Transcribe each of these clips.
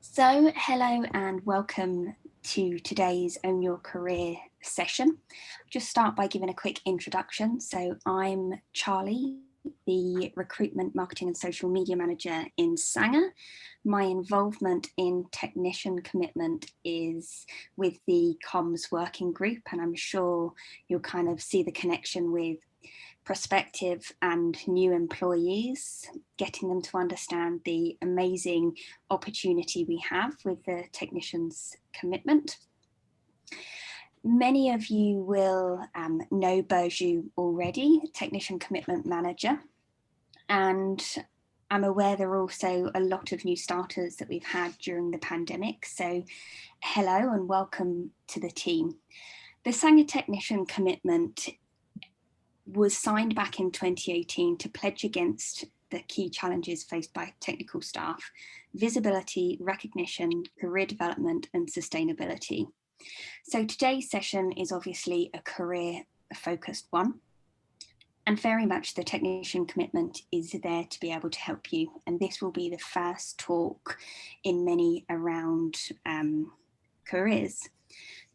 So, hello and welcome to today's Own Your Career session. Just start by giving a quick introduction. So, I'm Charlie, the Recruitment, Marketing and Social Media Manager in Sanger. My involvement in technician commitment is with the comms working group, and I'm sure you'll kind of see the connection with prospective and new employees, getting them to understand the amazing opportunity we have with the technician's commitment. Many of you will know Burju already, Technician Commitment Manager, and I'm aware there are also a lot of new starters that we've had during the pandemic. So hello and welcome to the team. The Sanger Technician Commitment was signed back in 2018 to pledge against the key challenges faced by technical staff: visibility, recognition, career development, and sustainability. So today's session is obviously a career-focused one, and very much the technician commitment is there to be able to help you. And this will be the first talk in many around careers.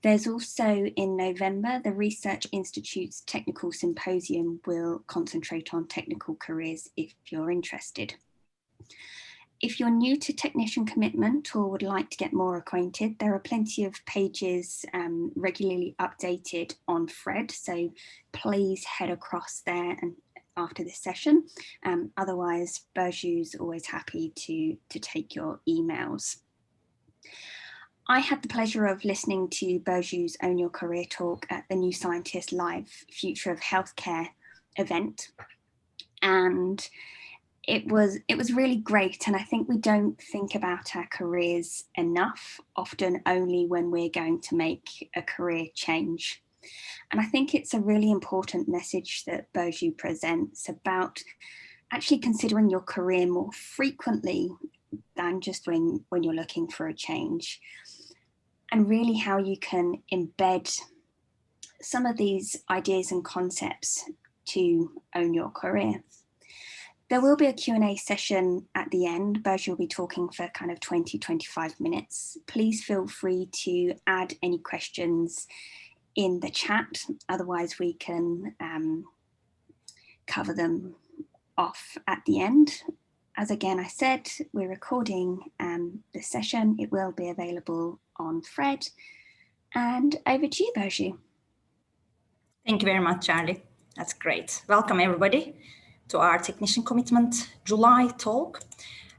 There's also in November, the Research Institute's Technical Symposium will concentrate on technical careers if you're interested. If you're new to technician commitment or would like to get more acquainted, there are plenty of pages regularly updated on Fred, so please head across there and after this session. Otherwise, Burju's always happy to take your emails. I had the pleasure of listening to Burju's Own Your Career talk at the New Scientist Live Future of Healthcare event. And it was really great. And I think we don't think about our careers enough, often only when we're going to make a career change. And I think it's a really important message that Burju presents about actually considering your career more frequently than just when you're looking for a change, and really how you can embed some of these ideas and concepts to own your career. There will be a Q&A session at the end. Burju will be talking for kind of 20-25 minutes. Please feel free to add any questions in the chat. Otherwise, we can cover them off at the end. As again, I said, we're recording the session. It will be available on Fred. And over to you, Burju. Thank you very much, Charlie. That's great. Welcome, everybody, to our Technician Commitment July talk.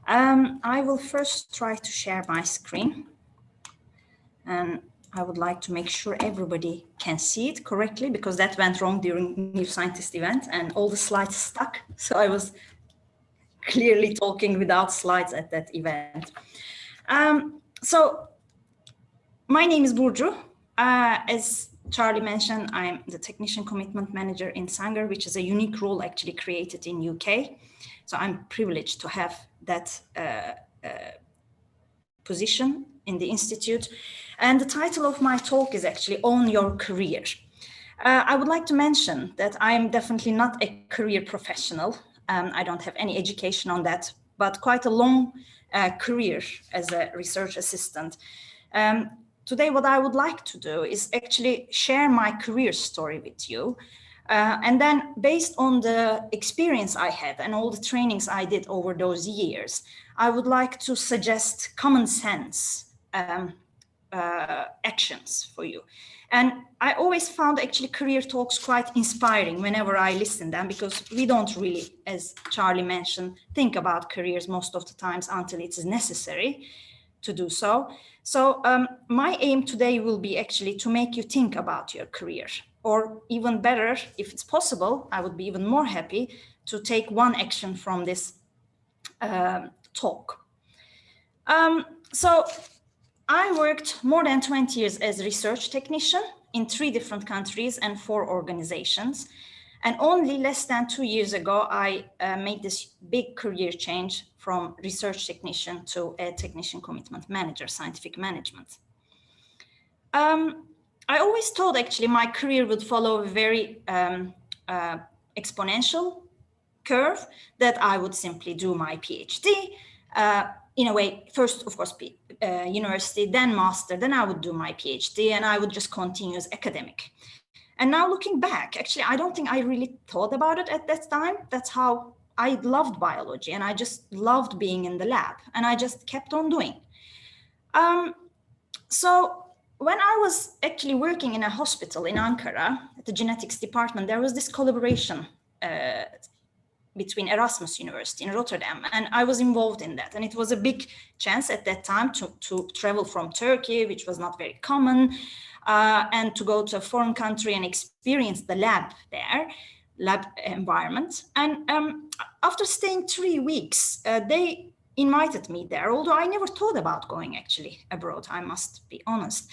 I will first try to share my screen. And I would like to make sure everybody can see it correctly, because that went wrong during New Scientist event and all the slides stuck. So I was clearly talking without slides at that event. So my name is Burcu. As Charlie mentioned, I'm the Technician Commitment Manager in Sanger, which is a unique role actually created in UK. So I'm privileged to have that position in the Institute. And the title of my talk is actually Own Your Career. I would like to mention that I am definitely not a career professional. I don't have any education on that, but quite a long career as a research assistant. Today, what I would like to do is actually share my career story with you. And then based on the experience I had and all the trainings I did over those years, I would like to suggest common sense actions for you. And I always found actually career talks quite inspiring whenever I listen to them, because we don't really, as Charlie mentioned, think about careers most of the times until it's necessary to do so. So my aim today will be actually to make you think about your career, or even better, if it's possible, I would be even more happy to take one action from this talk. So I worked more than 20 years as a research technician in 3 different countries and 4 organizations. And only less than 2 years ago, I made this big career change from research technician to a technician commitment manager, scientific management. I always thought actually my career would follow a very exponential curve, that I would simply do my PhD, in a way, first, of course, university, then master, then I would do my PhD, and I would just continue as academic. And now looking back, actually, I don't think I really thought about it at that time. That's how I loved biology, and I just loved being in the lab, and I just kept on doing. So when I was actually working in a hospital in Ankara at the genetics department, there was this collaboration between Erasmus University in Rotterdam, and I was involved in that. And it was a big chance at that time to travel from Turkey, which was not very common, and to go to a foreign country and experience the lab environment. And after staying 3 weeks, they invited me there, although I never thought about going actually abroad, I must be honest.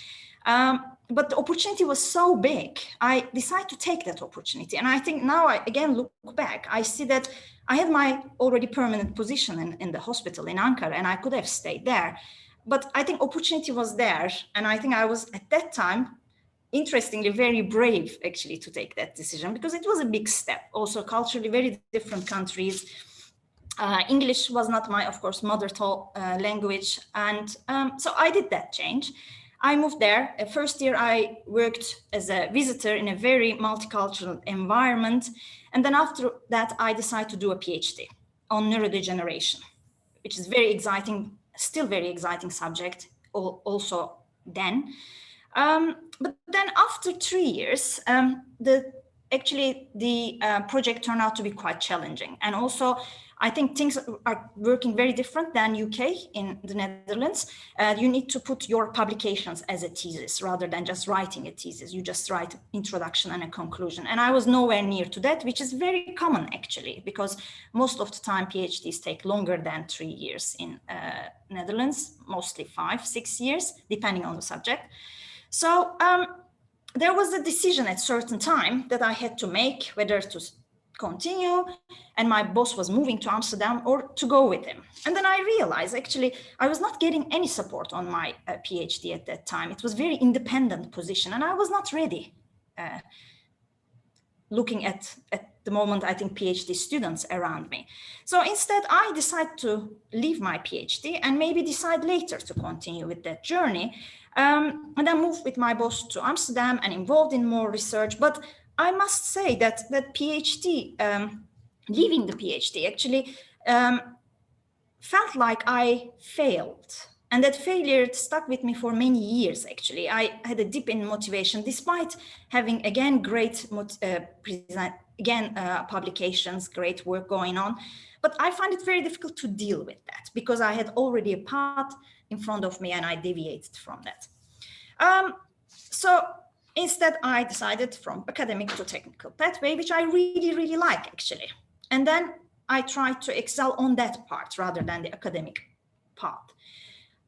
But the opportunity was so big, I decided to take that opportunity. And I think now I again look back, I see that I had my already permanent position in the hospital in Ankara, and I could have stayed there. But I think opportunity was there. And I think I was at that time, interestingly, very brave actually to take that decision, because it was a big step. Also culturally very different countries. English was not my, of course, mother tongue language. And so I did that change. I moved there. First year, I worked as a visitor in a very multicultural environment. And then after that, I decided to do a PhD on neurodegeneration, which is very exciting, still very exciting subject also then. But then after 3 years, the project turned out to be quite challenging. And also, I think things are working very different than UK in the Netherlands. You need to put your publications as a thesis rather than just writing a thesis. You just write introduction and a conclusion. And I was nowhere near to that, which is very common actually, because most of the time PhDs take longer than 3 years in Netherlands, mostly 5, 6 years, depending on the subject. So there was a decision at a certain time that I had to make, whether to continue, and my boss was moving to Amsterdam, or to go with him. And then I realized actually I was not getting any support on my PhD at that time. It was very independent position, and I was not ready. Looking at the moment, I think PhD students around me. So instead, I decided to leave my PhD and maybe decide later to continue with that journey. And then moved with my boss to Amsterdam and involved in more research. But I must say that PhD, leaving the PhD actually felt like I failed. And that failure stuck with me for many years, actually. I had a dip in motivation, despite having, again, great publications, great work going on. But I find it very difficult to deal with that, because I had already a path in front of me and I deviated from that. So instead, I decided from academic to technical pathway, which I really, really like, actually. And then I tried to excel on that part rather than the academic path.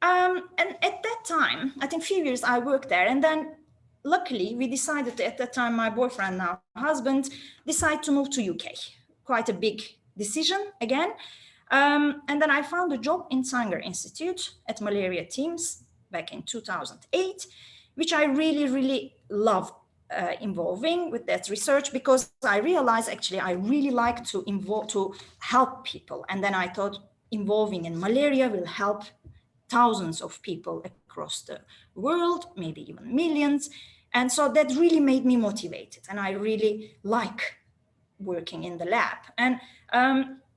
And at that time, I think a few years I worked there. And then luckily, we decided at that time, my boyfriend, now husband, decided to move to UK. Quite a big decision again. And then I found a job in Sanger Institute at Malaria Teams back in 2008, which I really, really loved involving with that research, because I realized actually I really like to help people. And then I thought involving in malaria will help thousands of people across the world, maybe even millions. And so that really made me motivated. And I really like working in the lab. And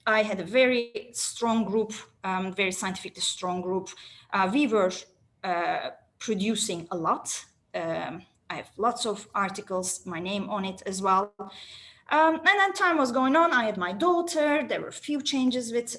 I had a very strong group, very scientifically strong group. We were producing a lot. I have lots of articles, my name on it as well. And then time was going on. I had my daughter. There were a few changes with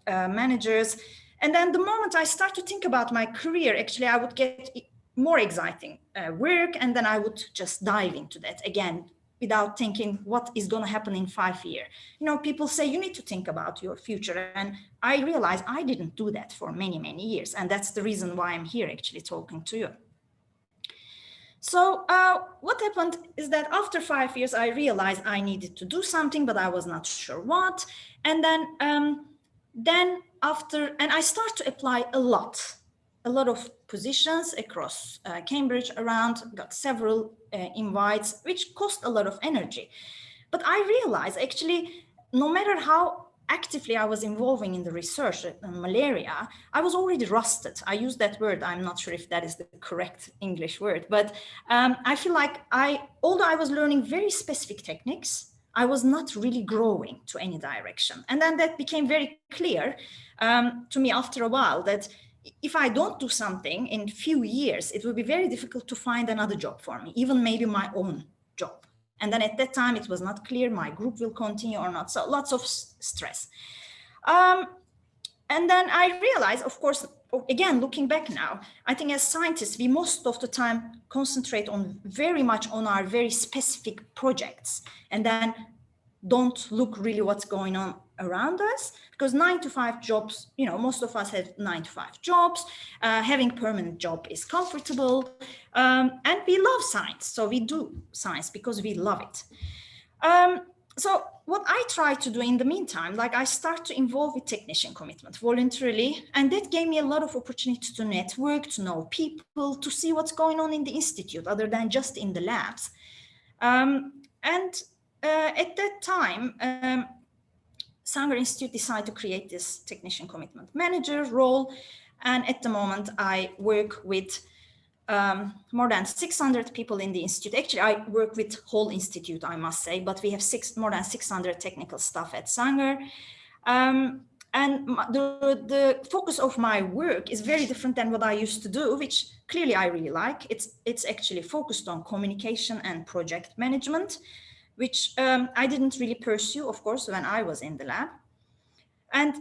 managers. And then the moment I start to think about my career, actually, I would get more exciting work. And then I would just dive into that again, without thinking what is going to happen in 5 years. You know, people say you need to think about your future. And I realized I didn't do that for many, many years. And that's the reason why I'm here actually talking to you. So what happened is that after 5 years, I realized I needed to do something, but I was not sure what. And then I start to apply a lot of positions across Cambridge around, got several invites, which cost a lot of energy. But I realized actually, no matter how actively I was involving in the research on malaria, I was already rusted. I use that word. I'm not sure if that is the correct English word, but I feel like although I was learning very specific techniques, I was not really growing to any direction. And then that became very clear to me after a while, that if I don't do something in few years, it will be very difficult to find another job for me, even maybe my own job. And then at that time, it was not clear my group will continue or not. So lots of stress. And then I realized, of course, again, looking back now, I think as scientists, we most of the time concentrate on very much on our very specific projects, and then don't look really what's going on around us, because 9-to-5 jobs, you know, most of us have 9-to-5 jobs. Having permanent job is comfortable, and we love science. So we do science because we love it. So what I try to do in the meantime, like I start to involve with technician commitment voluntarily, and that gave me a lot of opportunity to network, to know people, to see what's going on in the institute other than just in the labs. At that time, Sanger Institute decided to create this technician commitment manager role. And at the moment, I work with more than 600 people in the institute. Actually, I work with whole institute, I must say, but we have more than 600 technical staff at Sanger. And the focus of my work is very different than what I used to do, which clearly I really like. It's actually focused on communication and project management, which I didn't really pursue, of course, when I was in the lab. And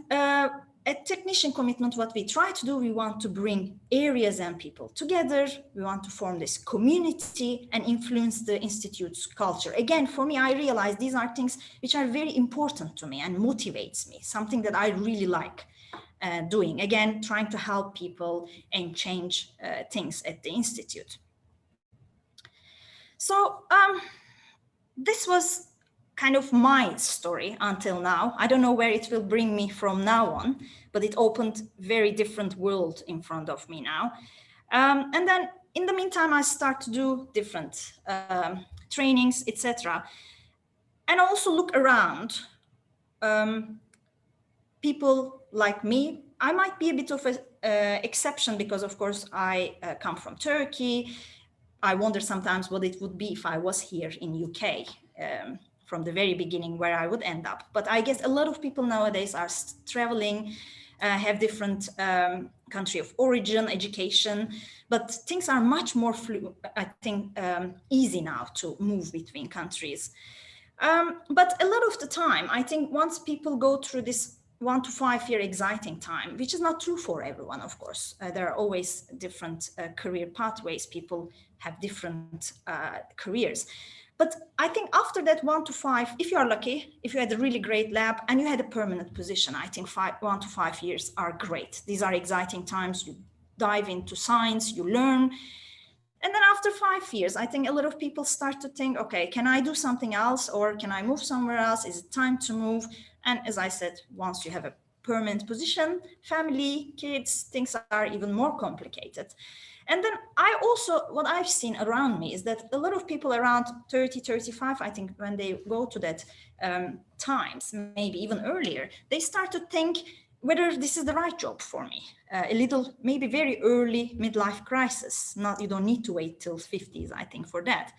at Technician Commitment, what we try to do, we want to bring areas and people together. We want to form this community and influence the institute's culture. Again, for me, I realize these are things which are very important to me and motivates me, something that I really like doing. Again, trying to help people and change things at the institute. So this was kind of my story until now. I don't know where it will bring me from now on, but it opened very different world in front of me now. And then in the meantime, I start to do different trainings, etc. And also look around people like me. I might be a bit of an exception because, of course, I come from Turkey. I wonder sometimes what it would be if I was here in UK. From the very beginning where I would end up. But I guess a lot of people nowadays are traveling, have different country of origin, education, but things are much more I think easy now to move between countries. But a lot of the time, I think once people go through this 1 to 5 year exciting time, which is not true for everyone, of course. There are always different career pathways. People have different careers. But I think after that 1 to 5, if you are lucky, if you had a really great lab and you had a permanent position, I think 1 to 5 years are great. These are exciting times. You dive into science, you learn. And then after 5 years, I think a lot of people start to think, okay, can I do something else or can I move somewhere else? Is it time to move? And as I said, once you have a permanent position, family, kids, things are even more complicated. And then what I've seen around me is that a lot of people around 30, 35, I think when they go to that times, maybe even earlier, they start to think whether this is the right job for me. A little, maybe very early midlife crisis. You don't need to wait till 50s, I think, for that.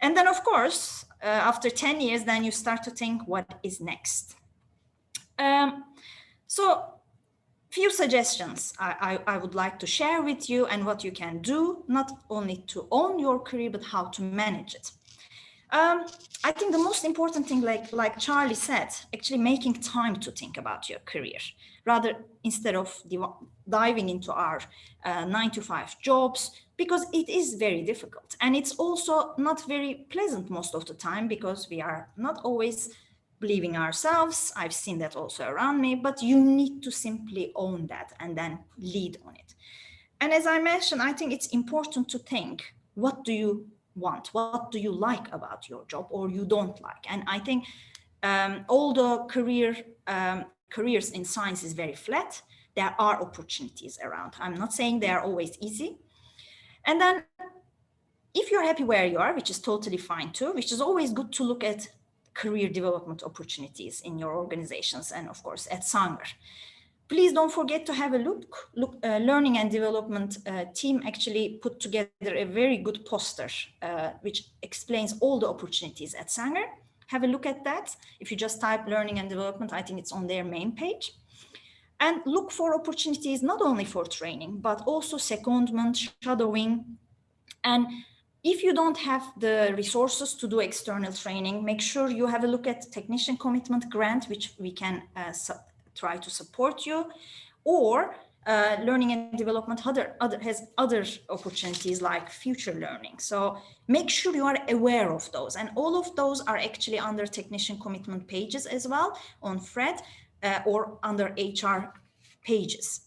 And then, of course, after 10 years, then you start to think, what is next? So few suggestions I would like to share with you and what you can do, not only to own your career, but how to manage it. I think the most important thing, like Charlie said, actually making time to think about your career, rather instead of diving into our 9 to 5 jobs, because it is very difficult. And it's also not very pleasant most of the time because we are not always believing ourselves. I've seen that also around me, but you need to simply own that and then lead on it. And as I mentioned, I think it's important to think, what do you want? What do you like about your job or you don't like? And I think although careers in science is very flat, there are opportunities around. I'm not saying they are always easy. And then if you're happy where you are, which is totally fine too, which is always good to look at career development opportunities in your organizations and of course at Sanger. Please don't forget to have a look. Learning and development team actually put together a very good poster which explains all the opportunities at Sanger. Have a look at that. If you just type learning and development, I think it's on their main page. And look for opportunities not only for training, but also secondment, shadowing. And if you don't have the resources to do external training, make sure you have a look at Technician Commitment Grant, which we can try to support you, or learning and development has other opportunities like future learning. So make sure you are aware of those. And all of those are actually under Technician Commitment pages as well on Fred or under HR pages.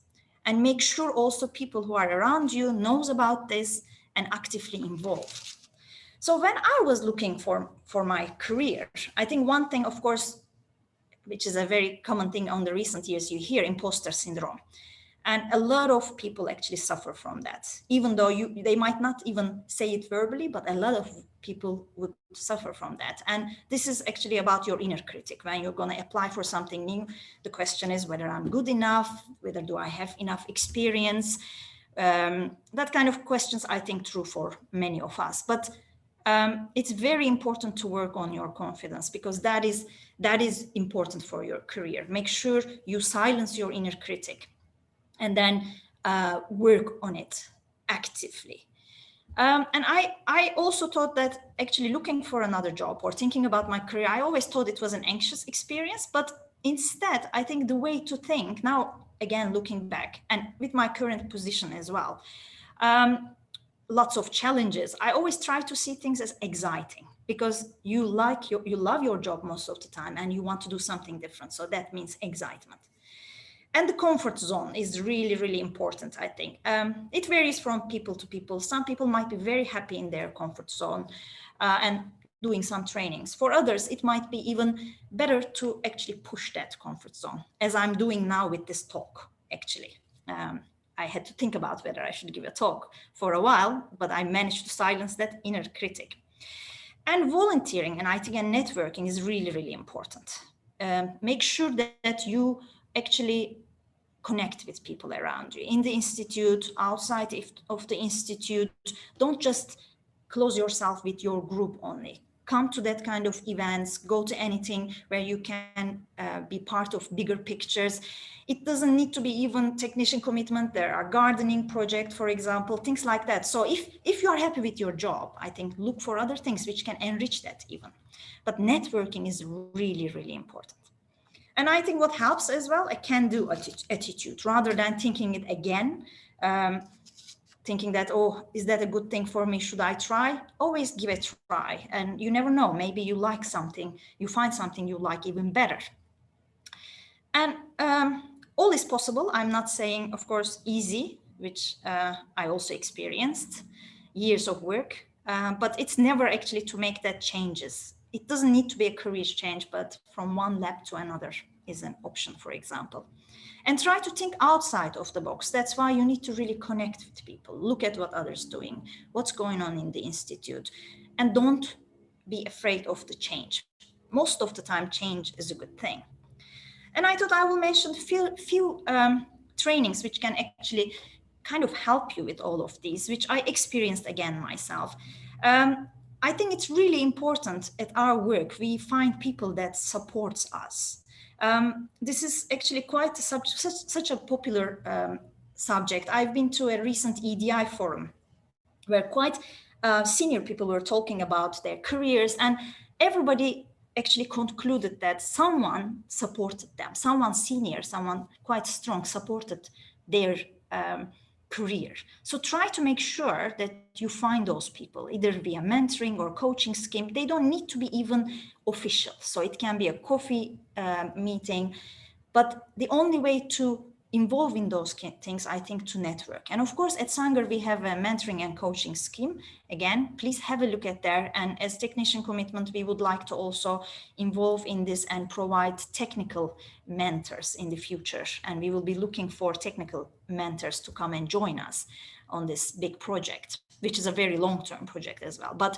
And make sure also people who are around you knows about this and actively involved. So when I was looking for my career, I think one thing, of course, which is a very common thing on the recent years, you hear imposter syndrome. And a lot of people actually suffer from that, even though they might not even say it verbally, but a lot of people would suffer from that. And this is actually about your inner critic. When you're going to apply for something new, the question is whether I'm good enough, whether do I have enough experience. That kind of questions, I think, true for many of us. But it's very important to work on your confidence, because that is important for your career. Make sure you silence your inner critic and then work on it actively. And I also thought that actually looking for another job or thinking about my career, I always thought it was an anxious experience, but instead, I think the way to think now, again, looking back and with my current position as well, lots of challenges. I always try to see things as exciting, because you love your job most of the time and you want to do something different. So that means excitement. And the comfort zone is really, really important, I think. It varies from people to people. Some people might be very happy in their comfort zone and doing some trainings. For others, it might be even better to actually push that comfort zone, as I'm doing now with this talk, actually. I had to think about whether I should give a talk for a while, but I managed to silence that inner critic. And volunteering and I think and networking is really, really important. Make sure that you actually connect with people around you in the institute, outside of the institute. Don't just close yourself with your group only. Come to that kind of events, go to anything where you can be part of bigger pictures. It doesn't need to be even technician commitment. There are gardening projects, for example, things like that. So if you are happy with your job, I think look for other things which can enrich that even. But networking is really, really important. And I think what helps as well, a can-do attitude, rather than thinking it again, thinking that, oh, is that a good thing for me? Should I try? Always give it a try. And you never know, maybe you like something, you find something you like even better. And all is possible. I'm not saying, of course, easy, which I also experienced, years of work, but it's never actually to make that changes. It doesn't need to be a career change, but from one lab to another is an option, for example. And try to think outside of the box. That's why you need to really connect with people. Look at what others are doing, what's going on in the institute, and don't be afraid of the change. Most of the time, change is a good thing. And I thought I will mention a few trainings which can actually kind of help you with all of these, which I experienced again myself. I think it's really important at our work, we find people that supports us. This is actually quite such a popular subject. I've been to a recent EDI forum where quite senior people were talking about their careers, and everybody actually concluded that someone supported them, someone senior, someone quite strong supported their career. So try to make sure that you find those people, either via mentoring or coaching scheme. They don't need to be even official. So it can be a coffee meeting, but the only way to involve in those things, I think, to network. And of course, at Sanger, we have a mentoring and coaching scheme. Again, please have a look at there. And as Technician Commitment, we would like to also involve in this and provide technical mentors in the future. And we will be looking for technical mentors to come and join us on this big project, which is a very long-term project as well. But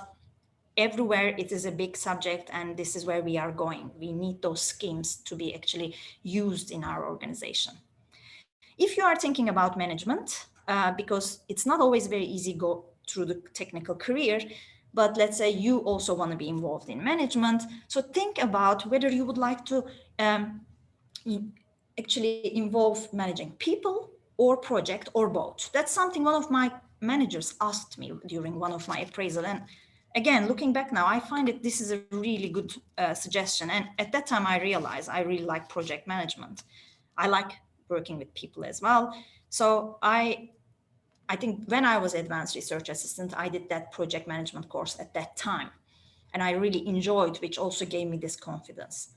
everywhere it is a big subject, and this is where we are going. We need those schemes to be actually used in our organization. If you are thinking about management, because it's not always very easy go through the technical career, but let's say you also want to be involved in management. So think about whether you would like to actually involve managing people or project or both. That's something one of my managers asked me during one of my appraisal. And again, looking back now, I find that this is a really good suggestion. And at that time, I realized I really like project management. I like working with people as well. So I think when I was advanced research assistant, I did that project management course at that time. And I really enjoyed, which also gave me this confidence.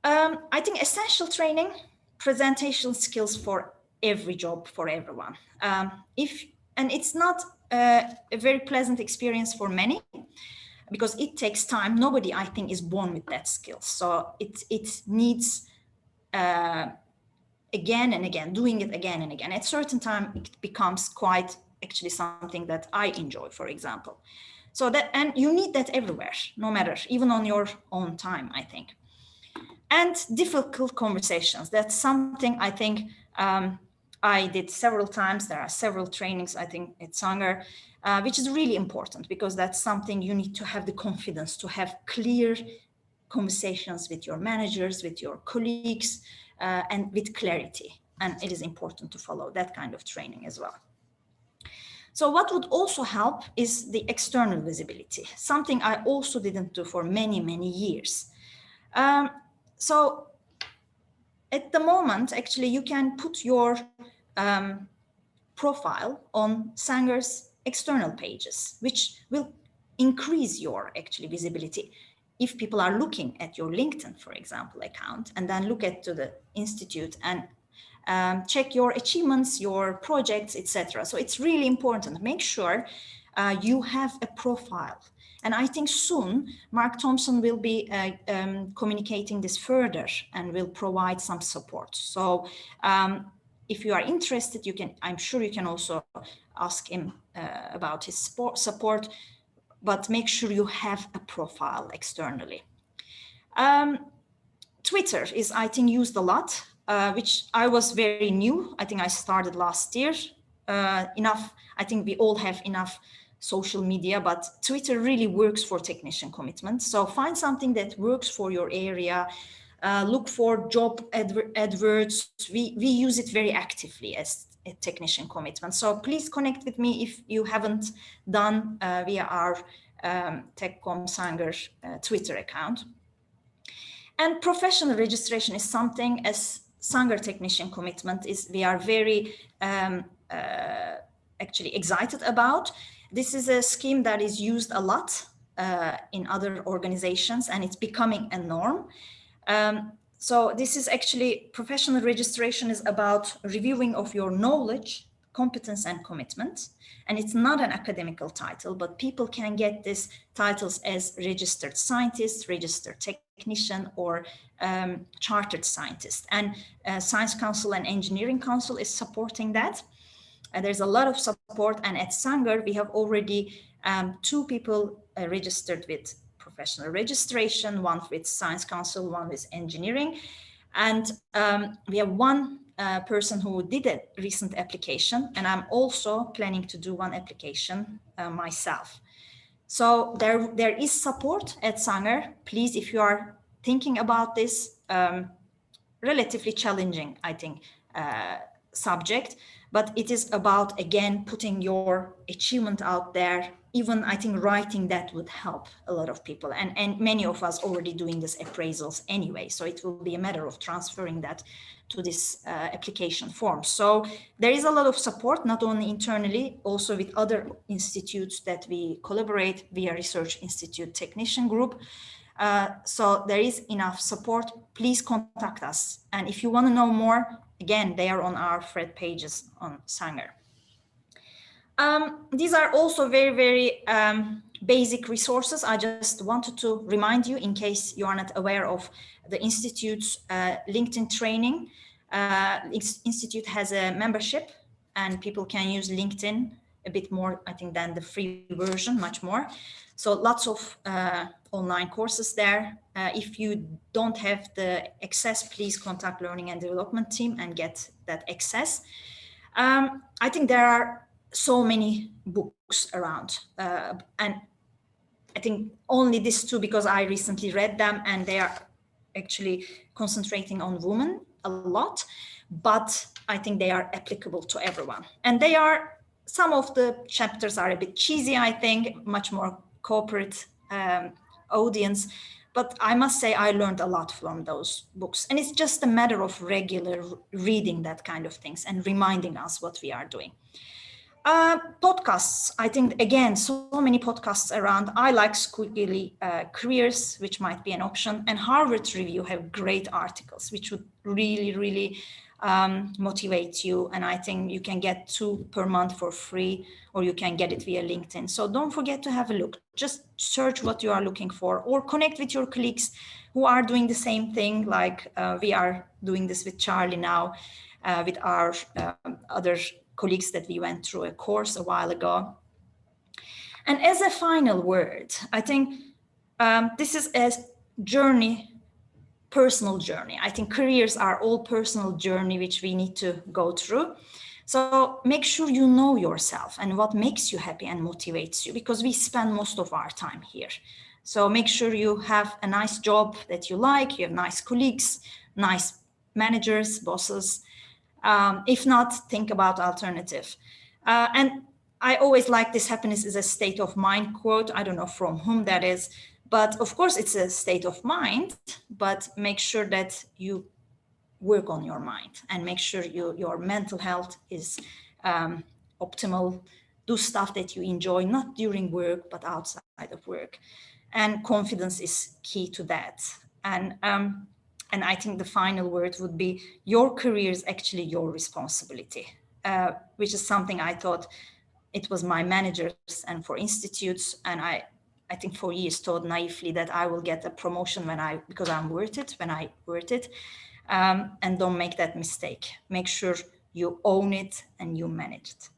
I think essential training, presentation skills for every job, for everyone. And it's not a very pleasant experience for many, because it takes time. Nobody, I think, is born with that skill. So it needs again and again, doing it again and again. At a certain time, it becomes quite actually something that I enjoy, for example. So that, and you need that everywhere, no matter, even on your own time, I think. And difficult conversations. That's something I think I did several times. There are several trainings, I think, at Sanger, which is really important, because that's something you need to have the confidence to have clear conversations with your managers, with your colleagues, and with clarity. And it is important to follow that kind of training as well. So what would also help is the external visibility, something I also didn't do for many, many years. So at the moment, actually, you can put your profile on Sanger's external pages, which will increase your actually visibility. If people are looking at your LinkedIn, for example, account, and then look at to the institute and check your achievements, your projects, etc. So it's really important. Make sure you have a profile. And I think soon Mark Thompson will be communicating this further and will provide some support. So if you are interested, you can, I'm sure you can also ask him about his support, but make sure you have a profile externally. Twitter is, I think, used a lot, which I was very new. I think I started last year. I think we all have enough social media, but Twitter really works for technician commitment. So find something that works for your area. Look for job adverts. We use it very actively as a technician commitment. So please connect with me if you haven't done via our TechCom Sanger Twitter account. And professional registration is something as Sanger Technician Commitment is, we are very actually excited about. This is a scheme that is used a lot in other organizations, and it's becoming a norm. So this is actually, professional registration is about reviewing of your knowledge, competence, and commitment. And it's not an academical title, but people can get these titles as registered scientist, registered technician, or chartered scientist. And Science Council and Engineering Council is supporting that. There's a lot of support. And at Sanger, we have already 2 people registered with professional registration, one with Science Council, one with engineering. And we have one person who did a recent application, and I'm also planning to do one application myself. So there is support at Sanger. Please, if you are thinking about this relatively challenging, I think, subject, but it is about, again, putting your achievement out there. Even I think writing that would help a lot of people, and many of us already doing this appraisals anyway. So it will be a matter of transferring that to this application form. So there is a lot of support, not only internally, also with other institutes that we collaborate via Research Institute Technician Group. So there is enough support. Please contact us. And if you want to know more, again, they are on our thread pages on Sanger. These are also very, very basic resources. I just wanted to remind you, in case you are not aware of the Institute's LinkedIn training. Institute has a membership, and people can use LinkedIn a bit more, I think, than the free version, much more. So lots of online courses there. If you don't have the access, please contact Learning and Development team and get that access. I think there are so many books around, and I think only these two because I recently read them, and they are actually concentrating on women a lot, but I think they are applicable to everyone. And they are, some of the chapters are a bit cheesy, I think, much more corporate audience, but I must say I learned a lot from those books. And it's just a matter of regular reading that kind of things and reminding us what we are doing. Podcasts, I think, again, so many podcasts around. I like Squiggly Careers, which might be an option, and Harvard Review have great articles, which would really, really motivate you. And I think you can get 2 per month for free, or you can get it via LinkedIn. So don't forget to have a look. Just search what you are looking for, or connect with your colleagues who are doing the same thing, like we are doing this with Charlie now, with our other colleagues that we went through a course a while ago. And as a final word, I think this is a journey, personal journey. I think careers are all personal journey, which we need to go through. So make sure you know yourself and what makes you happy and motivates you, because we spend most of our time here. So make sure you have a nice job that you like, you have nice colleagues, nice managers, bosses. If not, think about alternative. And I always like this happiness is a state of mind quote. I don't know from whom that is, but of course it's a state of mind, but make sure that you work on your mind and make sure your mental health is optimal. Do stuff that you enjoy, not during work, but outside of work. And confidence is key to that. And I think the final word would be your career is actually your responsibility, which is something I thought it was my managers and for institutes. And I think for years thought naively that I will get a promotion because I'm worth it, when I worth it. And don't make that mistake. Make sure you own it and you manage it.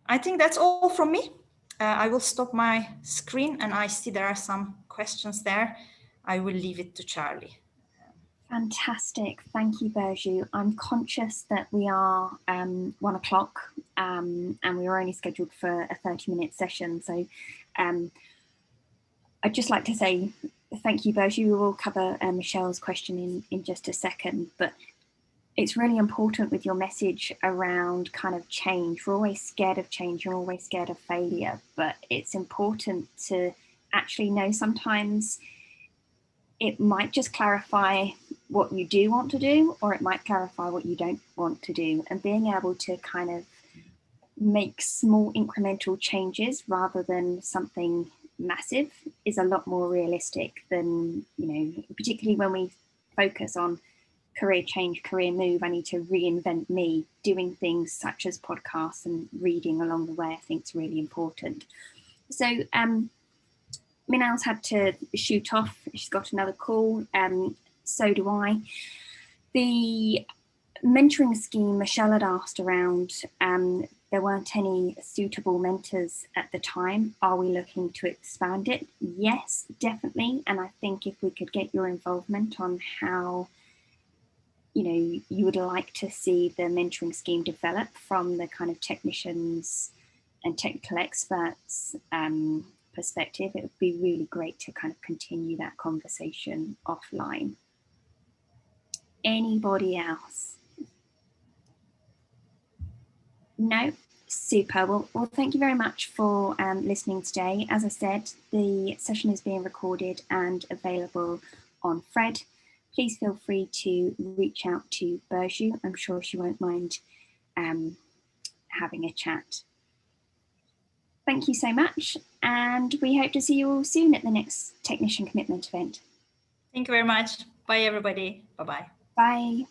I think that's all from me. I will stop my screen, and I see there are some questions there. I will leave it to Charlie. Fantastic. Thank you, Burcu. I'm conscious that we are 1 o'clock and we were only scheduled for a 30-minute session. So I'd just like to say thank you, Burcu. We will cover Michelle's question in just a second, but it's really important with your message around kind of change. We're always scared of change. We're always scared of failure, but it's important to actually know sometimes it might just clarify what you do want to do, or it might clarify what you don't want to do. And being able to kind of make small incremental changes rather than something massive is a lot more realistic than, particularly when we focus on career change, career move. I need to reinvent me. Doing things such as podcasts and reading along the way, I think is really important. So Minal's had to shoot off. She's got another call. So do I. The mentoring scheme Michelle had asked around, there weren't any suitable mentors at the time. Are we looking to expand it? Yes, definitely. And I think if we could get your involvement on how you would like to see the mentoring scheme develop from the kind of technicians and technical experts perspective, it would be really great to kind of continue that conversation offline. Anybody else? No? Super. Well, thank you very much for listening today. As I said, the session is being recorded and available on Fred. Please feel free to reach out to Burcu. I'm sure she won't mind having a chat. Thank you so much, and we hope to see you all soon at the next Technician Commitment event. Thank you very much. Bye, everybody. Bye-bye. Bye.